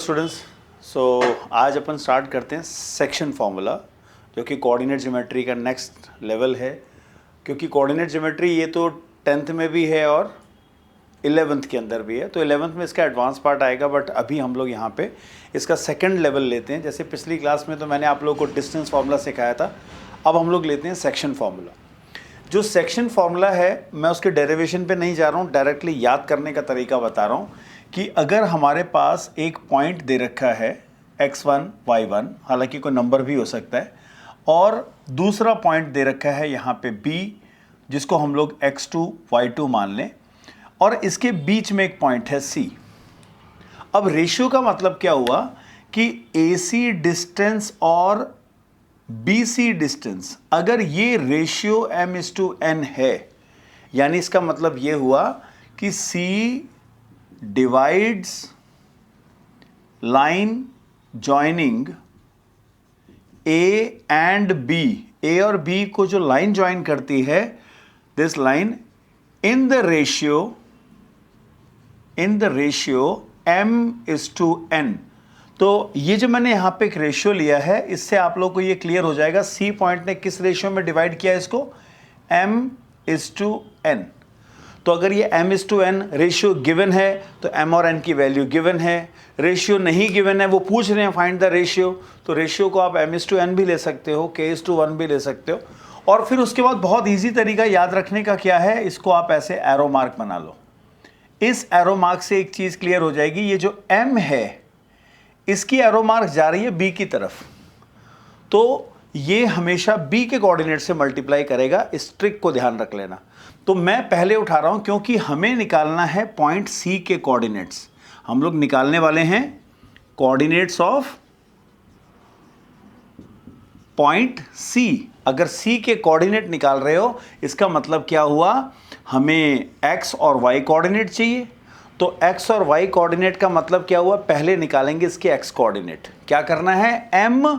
Students, आज अपन start करते हैं सेक्शन फार्मूला, जो कि कोऑर्डिनेट ज्योमेट्री का नेक्स्ट लेवल है। क्योंकि कोऑर्डिनेट ज्योमेट्री ये तो 10th में भी है और 11th के अंदर भी है, तो 11th में इसका एडवांस पार्ट आएगा। बट अभी हम लोग यहाँ पे इसका सेकंड लेवल लेते हैं। जैसे पिछली क्लास में तो मैंने आप लोगों को डिस्टेंस फार्मूला सिखाया था, अब हम लोग लेते हैं सेक्शन फार्मूला। जो सेक्शन फार्मूला है, मैं उसके डेरिवेशन पे नहीं जा रहा हूँ, डायरेक्टली याद करने का तरीका बता रहा हूँ कि अगर हमारे पास एक पॉइंट दे रखा है x1 y1, हालांकि कोई नंबर भी हो सकता है, और दूसरा पॉइंट दे रखा है यहाँ पे b, जिसको हम लोग x2 y2 मान लें, और इसके बीच में एक पॉइंट है c। अब रेशियो का मतलब क्या हुआ कि AC डिस्टेंस और BC डिस्टेंस, अगर ये रेशियो m/n है, यानी इसका मतलब ये हुआ कि C divides line joining A and B, A और B को जो लाइन ज्वाइन करती है, this line in the ratio m/n। तो ये जो मैंने यहां पे एक रेशियो लिया है, इससे आप लोग को ये क्लियर हो जाएगा C पॉइंट ने किस रेशियो में डिवाइड किया इसको, m/n। तो अगर ये m/n रेशियो गिवन है तो m और n की वैल्यू गिवन है। रेशियो नहीं गिवन है, वो पूछ रहे हैं फाइंड द रेशियो, तो रेशियो को आप m/n भी ले सकते हो, k/1 भी ले सकते हो। और फिर उसके बाद बहुत इजी तरीका याद रखने का क्या है, इसको आप ऐसे एरो मार्क बना लो। इस एरो मार्क से एक चीज क्लियर हो जाएगी, ये जो m है इसकी एरो मार्क जा रही है b की तरफ, तो ये हमेशा b के कोऑर्डिनेट से मल्टीप्लाई करेगा। इस ट्रिक को ध्यान रख लेना। तो मैं पहले उठा रहा हूं क्योंकि हमें निकालना है पॉइंट c के कोऑर्डिनेट्स। हम लोग निकालने वाले हैं कोऑर्डिनेट्स ऑफ पॉइंट c। अगर c के कोऑर्डिनेट निकाल रहे हो, इसका मतलब क्या हुआ, हमें x और y कोऑर्डिनेट चाहिए। तो x और y कोऑर्डिनेट का मतलब क्या हुआ, पहले निकालेंगे इसके x कोऑर्डिनेट। क्या करना है, m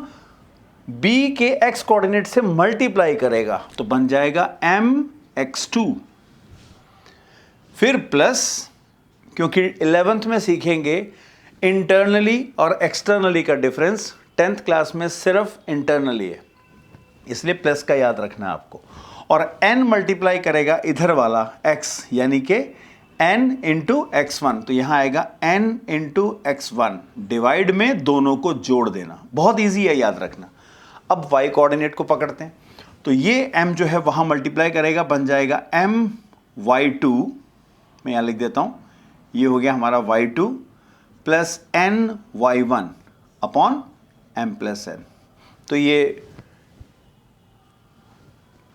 b के x कोऑर्डिनेट से मल्टीप्लाई करेगा, तो बन जाएगा mx2। फिर प्लस, क्योंकि 11th में सीखेंगे इंटरनली और एक्सटर्नली का डिफरेंस, 10th क्लास में सिर्फ इंटरनली है, इसलिए प्लस का याद रखना है आपको। और n मल्टीप्लाई करेगा इधर वाला x, यानी कि n इंटू x1, तो यहां आएगा n इंटू x1, डिवाइड में दोनों को जोड़ देना। बहुत इजी है याद रखना। अब y कोऑर्डिनेट को पकड़ते हैं, तो ये m जो है वहां मल्टीप्लाई करेगा, बन जाएगा my2, मैं यहां लिख देता हूं, ये हो गया हमारा y2 plus ny1 upon m+n। तो ये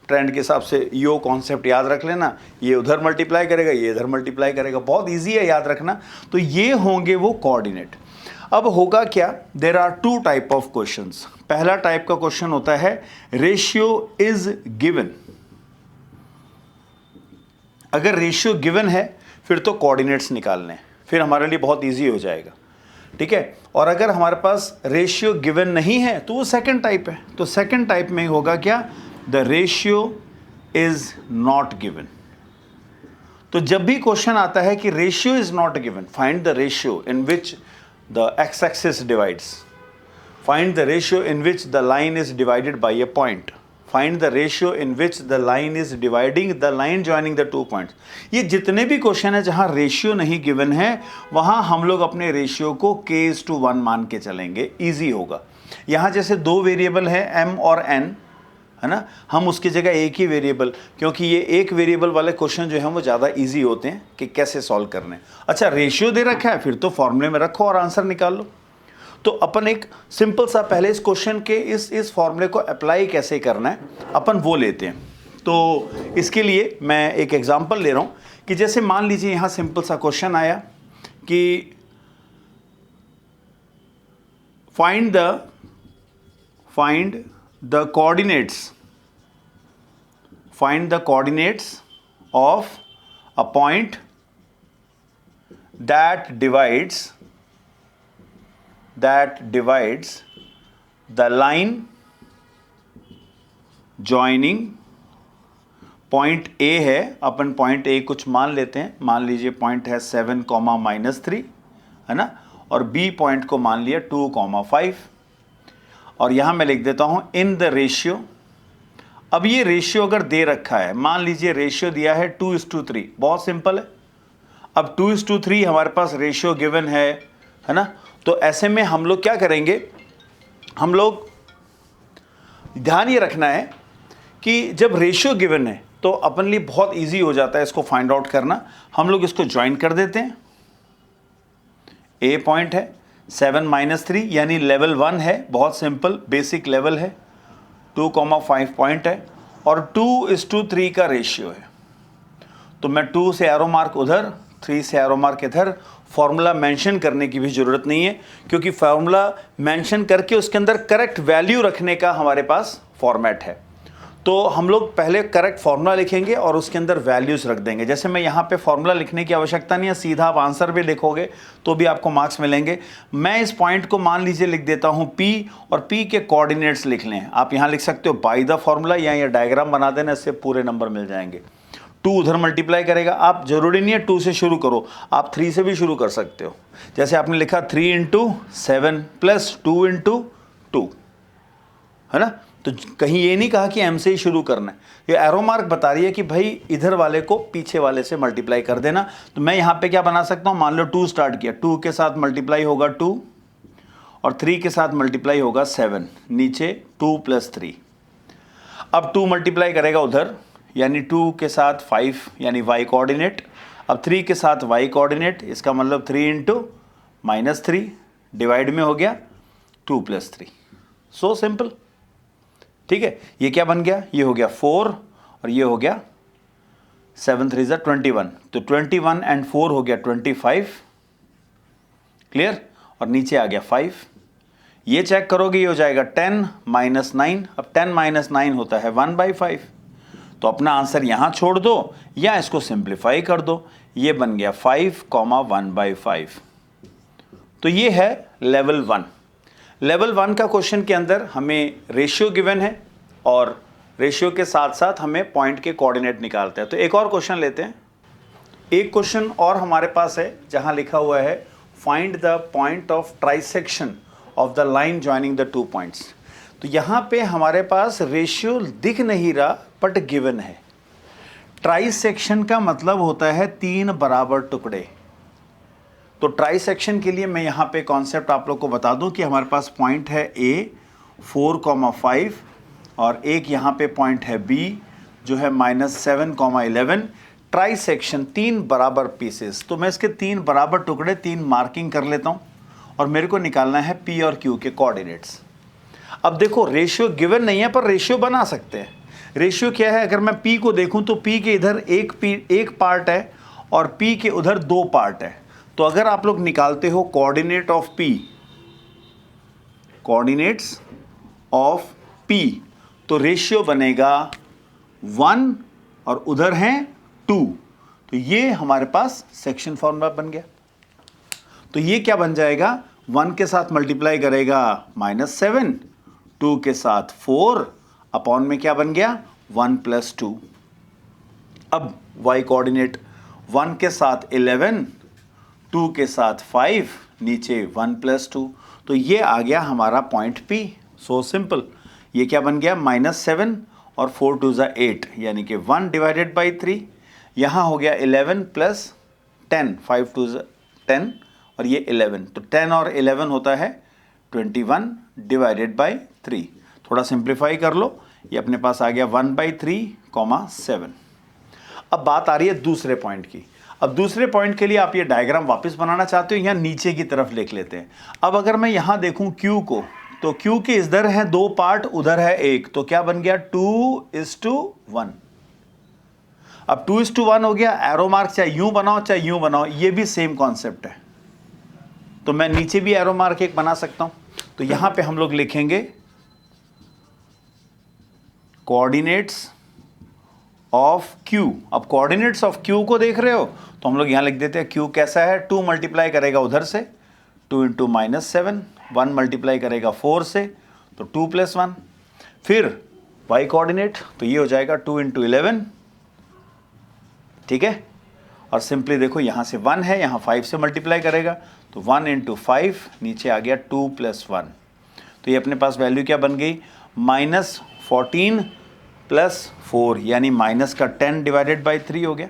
ट्रेंड के हिसाब से यो कॉन्सेप्ट याद रख लेना, ये उधर मल्टीप्लाई करेगा, ये इधर मल्टीप्लाई करेगा, बहुत इजी है याद रखना। तो ये होंगे वो कोऑर्डिनेट। अब होगा क्या, there are two type of questions. पहला टाइप का क्वेश्चन होता है रेशियो इज गिवन। अगर रेशियो गिवन है फिर तो कोऑर्डिनेट्स निकालने, फिर हमारे लिए बहुत इजी हो जाएगा, ठीक है। और अगर हमारे पास रेशियो गिवन नहीं है तो वो सेकंड टाइप है। तो सेकंड टाइप में होगा क्या, the ratio is not given. तो जब भी क्वेश्चन आता है कि ratio is not given, find the ratio in which the x axis divides, find the ratio in which the line is divided by a point, find the ratio in which the line is dividing the line joining the two points. ये जितने भी question है जहां ratio नहीं given है, वहां हम लोग अपने रेशियो को k/1 मान के चलेंगे, इजी होगा। यहां जैसे दो वेरिएबल है m और n, है ना, हम उसकी जगह एक ही वेरिएबल, क्योंकि ये एक वेरिएबल वाले क्वेश्चन जो हैं वो ज़्यादा इजी होते हैं कि कैसे सॉल्व करने। अच्छा, रेशियो दे रखा है, फिर तो फॉर्मूले में रखो और आंसर निकाल लो। तो अपन एक सिंपल सा पहले इस क्वेश्चन के इस फॉर्मूले को अप्लाई कैसे करना है अपन वो लेते हैं। तो इसके लिए मैं एक एग्जांपल ले रहा हूँ कि जैसे मान लीजिए यहाँ सिंपल सा क्वेश्चन आया कि find the coordinates of a point that divides the line joining point A है, अपन पॉइंट ए कुछ मान लेते हैं, मान लीजिए पॉइंट है 7, -3, है ना, और बी पॉइंट को मान लिया 2,5 और यहाँ मैं लिख देता हूँ इन द रेशियो। अब ये रेशियो अगर दे रखा है, मान लीजिए रेशियो दिया है 2:3, बहुत सिंपल है। अब 2:3 हमारे पास रेशियो गिवन है ना, तो ऐसे में हम लोग क्या करेंगे, हम लोग ध्यान ये रखना है कि जब रेशियो गिवन है तो अपन लिए बहुत इजी हो जाता है इसको फाइंड आउट करना। हम लोग इसको ज्वाइन कर देते हैं। ए पॉइंट है 7 - 3 यानी लेवल 1 है, बहुत सिंपल बेसिक लेवल है। 2,5 पॉइंट है और 2:3 का रेशियो है, तो मैं 2 से एरो मार्क उधर, 3 से एरो मार्क इधर। फॉर्मूला मेंशन करने की भी ज़रूरत नहीं है, क्योंकि फॉर्मूला मेंशन करके उसके अंदर करेक्ट वैल्यू रखने का हमारे पास फॉर्मेट है। तो हम लोग पहले करेक्ट फॉर्मूला लिखेंगे और उसके अंदर वैल्यूज़ रख देंगे। जैसे मैं यहाँ पे फॉर्मूला लिखने की आवश्यकता नहीं है, सीधा आप आंसर भी लिखोगे तो भी आपको मार्क्स मिलेंगे। मैं इस पॉइंट को मान लीजिए लिख देता हूँ P, और P के कोऑर्डिनेट्स लिख लें। आप यहाँ लिख सकते हो बाय द फॉर्मूला, या ये डायग्राम बना देना, इससे पूरे नंबर मिल जाएंगे। 2 उधर मल्टीप्लाई करेगा, आप जरूरी नहीं है 2 से शुरू करो, आप 3 से भी शुरू कर सकते हो। जैसे आपने लिखा 3 × 7 + 2 × 2, है ना। तो कहीं ये नहीं कहा कि M से ही शुरू करना है, ये एरो मार्क बता रही है कि भाई इधर वाले को पीछे वाले से मल्टीप्लाई कर देना। तो मैं यहाँ पे क्या बना सकता हूँ, मान लो 2 स्टार्ट किया, 2 के साथ मल्टीप्लाई होगा 2 और 3 के साथ मल्टीप्लाई होगा 7, नीचे 2 + 3। अब 2 मल्टीप्लाई करेगा उधर, यानी 2 के साथ 5 यानी y कोऑर्डिनेट, अब 3 के साथ y कोऑर्डिनेट, इसका मतलब 3 × -3 डिवाइड में हो गया 2 + 3। सो सिंपल, ठीक है। ये क्या बन गया, ये हो गया 4 और ये हो गया 7 × 3 = 21, तो 21 और 4 हो गया 25, क्लियर। और नीचे आ गया 5, ये चेक करोगे ये हो जाएगा 10 - 9। अब 10 - 9 होता है 1/5, तो अपना आंसर यहाँ छोड़ दो या इसको सिंप्लीफाई कर दो, ये बन गया 5, 1/5। तो ये है लेवल 1। लेवल 1 का क्वेश्चन के अंदर हमें रेशियो गिवन है और रेशियो के साथ साथ हमें पॉइंट के कोऑर्डिनेट निकालते हैं। तो एक और क्वेश्चन लेते हैं। एक क्वेश्चन और हमारे पास है जहां लिखा हुआ है find the point of trisection of the line joining the 2 points. तो यहाँ पे हमारे पास रेशियो दिख नहीं रहा बट गिवन है। ट्राइसेक्शन का मतलब होता है 3 बराबर टुकड़े। तो ट्राइसेक्शन के लिए मैं यहाँ पे कॉन्सेप्ट आप लोग को बता दूं कि हमारे पास पॉइंट है A 4,5 और एक यहाँ पे पॉइंट है B जो है -7,11। ट्राइसेक्शन 3 बराबर पीसेस, तो मैं इसके 3 बराबर टुकड़े 3 मार्किंग कर लेता हूँ और मेरे को निकालना है P और Q के कोऑर्डिनेट्स। अब देखो रेशियो गिवन नहीं है पर रेशियो बना सकते हैं। रेशियो क्या है, अगर मैं P को देखूँ तो P के इधर एक पार्ट है और P के उधर 2 पार्ट है। तो अगर आप लोग निकालते हो coordinate of P, coordinates of P, तो रेशियो बनेगा 1 और उधर हैं 2, तो ये हमारे पास सेक्शन फॉर्मूला बन गया। तो ये क्या बन जाएगा, 1 के साथ मल्टीप्लाई करेगा -7, 2 के साथ 4, अपॉन में क्या बन गया 1 + 2। अब y कोऑर्डिनेट 1 के साथ 11, 2 के साथ 5, नीचे 1 + 2, तो ये आ गया हमारा पॉइंट P। सो सिंपल, ये क्या बन गया -7 और 4 × 2 = 8 यानी कि 1/3। यहाँ हो गया 11 + 10, 5 × 2 = 10 और ये 11, तो 10 और 11 होता है 21/3। थोड़ा सिंप्लीफाई कर लो, ये अपने पास आ गया 1/3, 7। अब बात आ रही है दूसरे पॉइंट की। अब दूसरे पॉइंट के लिए आप ये डायग्राम वापस बनाना चाहते हो या नीचे की तरफ लिख लेते हैं। अब अगर मैं यहाँ देखूँ Q को, तो Q के इधर है 2 पार्ट, उधर है 1, तो क्या बन गया 2:1। अब 2:1 हो गया। एरो मार्क चाहे यूं बनाओ चाहे यूं बनाओ, ये भी सेम कॉन्सेप्ट है। तो मैं नीचे भी एरो मार्क एक बना सकता हूं। तो यहां पे हम लोग लिखेंगे कोऑर्डिनेट्स ऑफ Q। अब कोऑर्डिनेट्स ऑफ Q को देख रहे हो तो हम लोग यहां लिख देते हैं Q कैसा है, 2 मल्टीप्लाई करेगा उधर से 2 × -7, 1 मल्टीप्लाई करेगा 4 से तो 2 + 1, फिर y कोऑर्डिनेट तो ये हो जाएगा 2 × 11, ठीक है। और सिंपली देखो यहाँ से 1 है, यहाँ 5 से मल्टीप्लाई करेगा तो 1 इंटू 5, नीचे आ गया 2 + 1। तो ये अपने पास वैल्यू क्या बन गई, -14 + 4 यानी माइनस का 10 डिवाइडेड बाई 3 हो गया।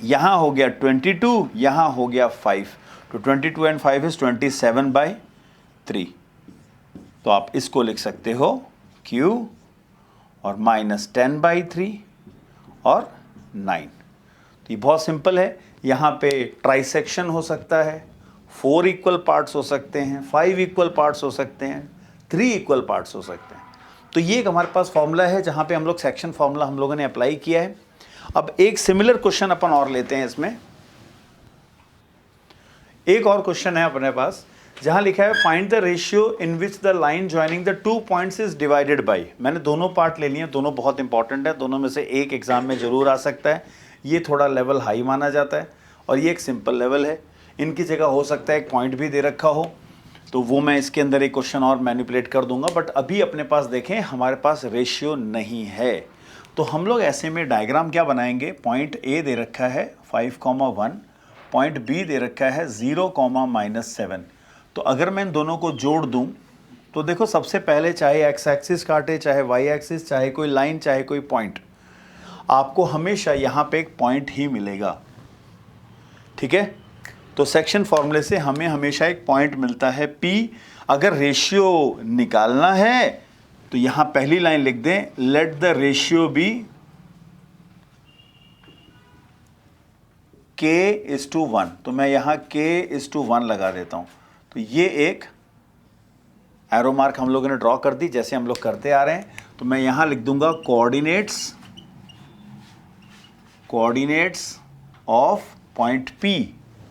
यहाँ हो गया 22, यहाँ हो गया 5, तो 22 एंड 5 इज 27/3। तो आप इसको लिख सकते हो Q और -10/3 और 9। तो ये बहुत सिंपल है। यहाँ पे ट्राइसेक्शन हो सकता है, 4 इक्वल पार्ट्स हो सकते हैं, 5 इक्वल पार्ट्स हो सकते हैं, 3 इक्वल पार्ट्स हो सकते हैं। तो ये एक हमारे पास फॉर्मूला है जहाँ पे हम लोग सेक्शन फॉर्मूला हम लोगों ने अप्लाई किया है। अब एक सिमिलर क्वेश्चन अपन और लेते हैं। इसमें एक और क्वेश्चन है अपने पास जहां लिखा है find the ratio in which the line joining the 2 points is divided by. मैंने दोनों पार्ट ले लिए, दोनों बहुत इंपॉर्टेंट है, दोनों में से एक एग्जाम में जरूर आ सकता है। ये थोड़ा लेवल हाई माना जाता है और ये एक सिंपल लेवल है। इनकी जगह हो सकता है एक पॉइंट भी दे रखा हो, तो वो मैं इसके अंदर एक क्वेश्चन और मैनिपुलेट कर दूंगा। बट अभी अपने पास देखें हमारे पास रेशियो नहीं है, तो हम लोग ऐसे में डायग्राम क्या बनाएंगे। पॉइंट ए दे रखा है 5,1, पॉइंट बी दे रखा है 0, -7। तो अगर मैं इन दोनों को जोड़ दूं तो देखो सबसे पहले चाहे एक्स एक्सिस काटे, चाहे वाई एक्सिस, चाहे कोई लाइन, चाहे कोई पॉइंट, आपको हमेशा यहाँ पे एक पॉइंट ही मिलेगा। ठीक है, तो सेक्शन फॉर्मूले से हमें हमेशा एक पॉइंट मिलता है P। अगर रेशियो निकालना है तो यहाँ पहली लाइन लिख दें, let the ratio B K:1। तो मैं यहाँ K:1 लगा देता हूँ। तो ये एक एरो मार्क हम लोगों ने ड्रॉ कर दी जैसे हम लोग करते आ रहे हैं। तो मैं यहाँ लिख दूंगा कोऑर्डिनेट्स ऑफ पॉइंट P।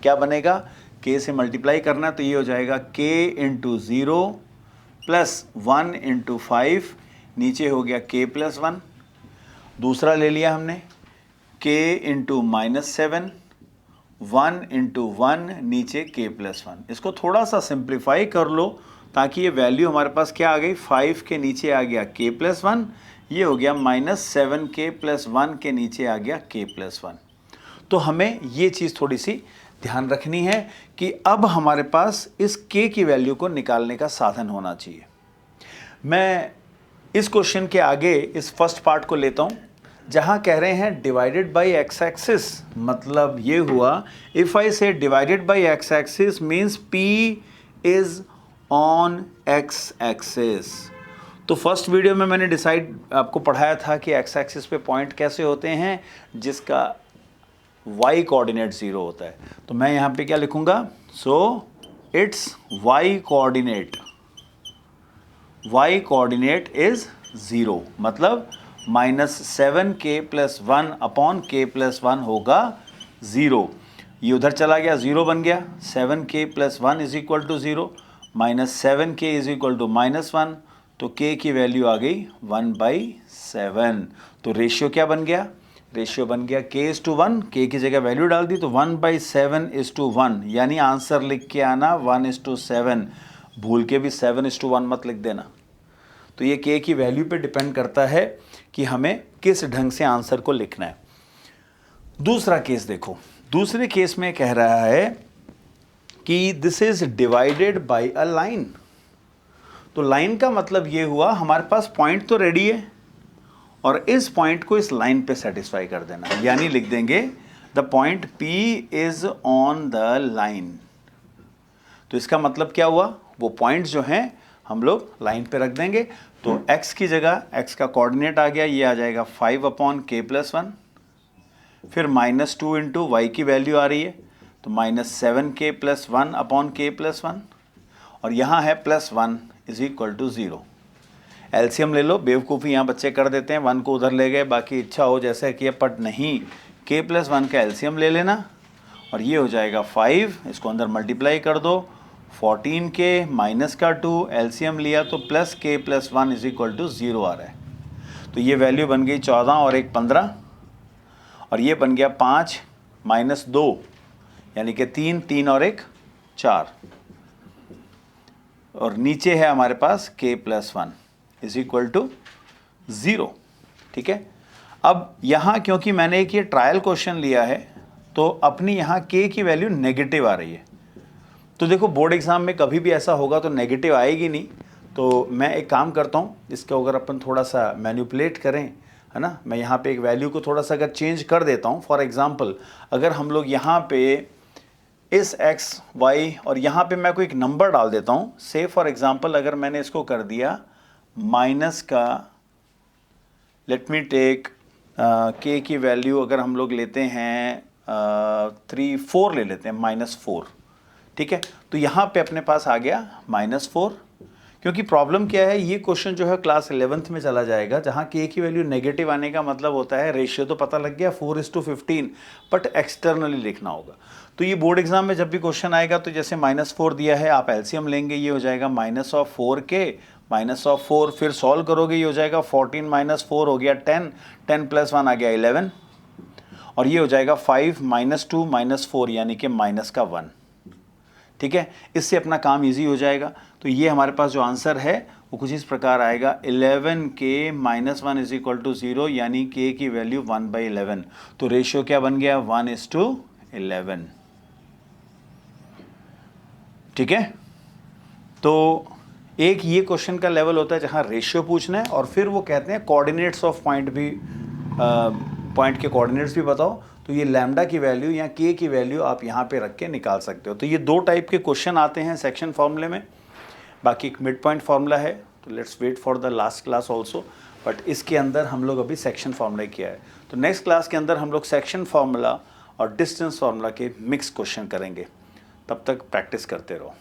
क्या बनेगा, K से मल्टीप्लाई करना तो ये हो जाएगा K×0 + 1 × 5, नीचे हो गया K+1। दूसरा ले लिया हमने K×-7, 1 × 1, नीचे K+1। इसको थोड़ा सा सिंप्लीफाई कर लो ताकि ये वैल्यू हमारे पास क्या आ गई, 5 के नीचे आ गया K+1, ये हो गया -7K+1 के नीचे आ गया K+1। तो हमें ये चीज़ थोड़ी सी ध्यान रखनी है कि अब हमारे पास इस K की वैल्यू को निकालने का साधन होना चाहिए। मैं इस क्वेश्चन के आगे इस फर्स्ट पार्ट को लेता हूँ जहाँ कह रहे हैं डिवाइडेड बाय एक्स एक्सिस। मतलब ये हुआ, इफ़ आई से divided by x axis means P is on x axis. तो फर्स्ट वीडियो में मैंने आपको पढ़ाया था कि एक्स एक्सिस पे पॉइंट कैसे होते हैं जिसका y कोऑर्डिनेट 0 होता है। तो मैं यहाँ पे क्या लिखूँगा, so it's y coordinate is 0। मतलब -7K+1 अपॉन K+1 होगा 0। ये उधर चला गया, 0 बन गया। 7K+1 = 0, -7K = -1, तो K की वैल्यू आ गई 1/7। तो रेशियो क्या बन गया, रेशियो बन गया K:1। K की जगह वैल्यू डाल दी तो 1/7:1, यानी आंसर लिख के आना 1:7। भूल के भी 7:1 मत लिख देना। तो ये K की वैल्यू पे डिपेंड करता है कि हमें किस ढंग से आंसर को लिखना है। दूसरा केस देखो, दूसरे केस में कह रहा है कि this is divided by a line. तो लाइन का मतलब ये हुआ हमारे पास पॉइंट तो रेडी है और इस पॉइंट को इस लाइन पे सेटिस्फाई कर देना, यानी लिख देंगे the point P is on the line. तो इसका मतलब क्या हुआ, वो पॉइंट्स जो हैं हम लोग लाइन पे रख देंगे। तो x की जगह x का कोऑर्डिनेट आ गया, ये आ जाएगा 5/K+1, फिर -2 × y की वैल्यू आ रही है तो -7K+1/K+1, और यहाँ है +1 = 0। एलसीएम ले लो, बेवकूफ़ी यहाँ बच्चे कर देते हैं, 1 को उधर ले गए, बाकी इच्छा हो जैसे किया, बट नहीं, K+1 का एलसीएम ले लेना और ये हो जाएगा 5। इसको अंदर मल्टीप्लाई कर दो, 14K -2, एलसीएम लिया तो +K+1 = 0 आ रहा है। तो ये वैल्यू बन गई 14 और 1 15, और ये बन गया 5 - 2 यानी कि 3, 3 और 1 4, और नीचे है हमारे पास K+1 = 0। ठीक है, अब यहाँ क्योंकि मैंने एक ये ट्रायल क्वेश्चन लिया है तो अपनी यहाँ k की वैल्यू नेगेटिव आ रही है। तो देखो बोर्ड एग्जाम में कभी भी ऐसा होगा तो नेगेटिव आएगी नहीं। तो मैं एक काम करता हूँ, इसको अगर अपन थोड़ा सा मैनिपुलेट करें, है ना, मैं यहाँ पे एक वैल्यू को थोड़ा सा अगर चेंज कर देता हूँ। फॉर एग्जांपल अगर हम लोग यहाँ पे इस x y और यहाँ पे मैं कोई एक नंबर डाल देता हूँ, से फॉर एग्जांपल अगर मैंने इसको कर दिया माइनस का, लेट मी टेक k की वैल्यू अगर हम लोग लेते हैं 4 ले लेते हैं, -4, ठीक है। तो यहाँ पे अपने पास आ गया -4, क्योंकि प्रॉब्लम क्या है, ये क्वेश्चन जो है क्लास 11th में चला जाएगा, जहाँ k की वैल्यू नेगेटिव आने का मतलब होता है रेशियो तो पता लग गया 4:15, बट एक्सटर्नली लिखना होगा। तो ये बोर्ड एग्जाम में जब भी क्वेश्चन आएगा तो जैसे -4 दिया है, आप एलसीएम लेंगे, ये हो जाएगा -4k -4, फिर सॉल्व करोगे, ये हो जाएगा 14 - 4 हो गया 10, 10 + 1 आ गया 11, और ये हो जाएगा 5 - 2 - 4 यानी कि -1, ठीक है। इससे अपना काम इजी हो जाएगा। तो ये हमारे पास जो आंसर है वो कुछ इस प्रकार आएगा, 11k - 1 = 0, यानी k की वैल्यू 1/11। तो रेशियो क्या बन गया, 1:11, ठीक है। तो एक ये क्वेश्चन का लेवल होता है जहाँ रेशियो पूछना है, और फिर वो कहते हैं कोऑर्डिनेट्स ऑफ पॉइंट भी, पॉइंट के कोऑर्डिनेट्स भी बताओ। तो ये लैम्डा की वैल्यू या k की वैल्यू आप यहाँ पे रख के निकाल सकते हो। तो ये 2 टाइप के क्वेश्चन आते हैं सेक्शन फार्मूले में। बाकी एक मिड पॉइंट फार्मूला है, तो let's wait for the last class also, but इसके अंदर हम लोग अभी सेक्शन फार्मूला किया है। तो नेक्स्ट क्लास के अंदर हम लोग सेक्शन फार्मूला और डिस्टेंस फार्मूला के मिक्स क्वेश्चन करेंगे। तब तक प्रैक्टिस करते रहो।